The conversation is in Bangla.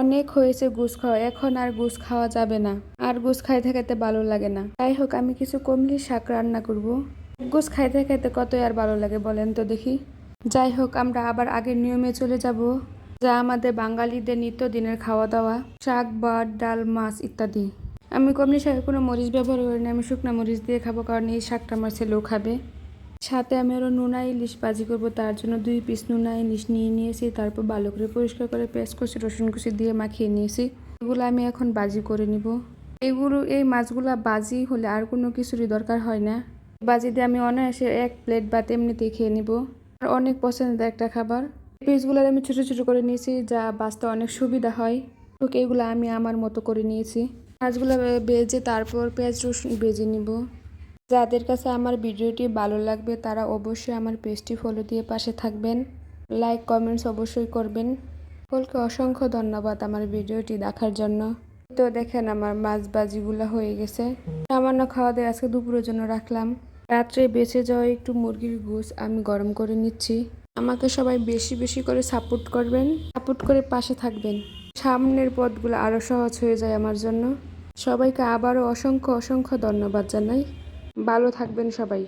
অনেক হয়েছে গুস খাওয়া, এখন আর গুস খাওয়া যাবে না। আর গুস খাইতে খাইতে ভালো লাগে না। যাই হোক, আমি কিছু কমলি শাক রান্না করব। গুস খাইতে খাইতে কতই আর ভালো লাগে বলেন তো দেখি। যাই হোক, আমরা আবার আগের নিয়মে চলে যাব, যা আমাদের বাঙালিদের নিত্যদিনের খাওয়া দাওয়া, শাক, ভাত, ডাল, মাছ ইত্যাদি। আমি কমলি শাকে কোনো মরিচ ব্যবহার করি না, আমি শুকনো মরিচ দিয়ে খাবো, কারণ এই শাকটা আমার ছেলেও খাবে। সাথে আমি আরও নোনা ইলিশ ভাজি করবো, তার জন্য 2 পিস নোনা ইলিশ নিয়ে নিয়েছি। তারপর ভালো করে পরিষ্কার করে পেঁয়াজ কুচি, রসুন কুচি দিয়ে মাখিয়ে নিয়েছি। এগুলো আমি এখন ভাজি করে নিব। এই মাছগুলা ভাজি হলে আর কোনো কিছুরই দরকার হয় না। ভাজি দিয়ে আমি অনায়াসে 1 প্লেট ভাত এমনিতেই খেয়ে নিব। আর অনেক পছন্দের একটা খাবার। পিসগুলো আমি ছোট ছোট করে নিয়েছি, যা ভাজতে অনেক সুবিধা হয়। ওকে, এগুলো আমি আমার মতো করে নিয়েছি। মাছগুলো ভেজে তারপর পেঁয়াজ রসুন ভেজে নিব। যাদের কাছে আমার ভিডিওটি ভালো লাগবে তারা অবশ্যই আমার পেজটি ফলো দিয়ে পাশে থাকবেন। লাইক কমেন্টস অবশ্যই করবেন। সকলকে অসংখ্য ধন্যবাদ আমার ভিডিওটি দেখার জন্য। তো দেখেন, আমার মাছ ভাজিগুলো হয়ে গেছে। সামান্য খাওয়া দাওয়া আজকে দুপুরের জন্য রাখলাম। রাত্রে বেঁচে যাওয়া একটু মুরগির গোশত আমি গরম করে নিচ্ছি। আমাকে সবাই বেশি বেশি করে সাপোর্ট করবেন, সাপোর্ট করে পাশে থাকবেন। সামনের পথগুলো আরও সহজ হয়ে যায় আমার জন্য। সবাইকে আবারও অসংখ্য অসংখ্য ধন্যবাদ জানাই। ভালো থাকবেন সবাই।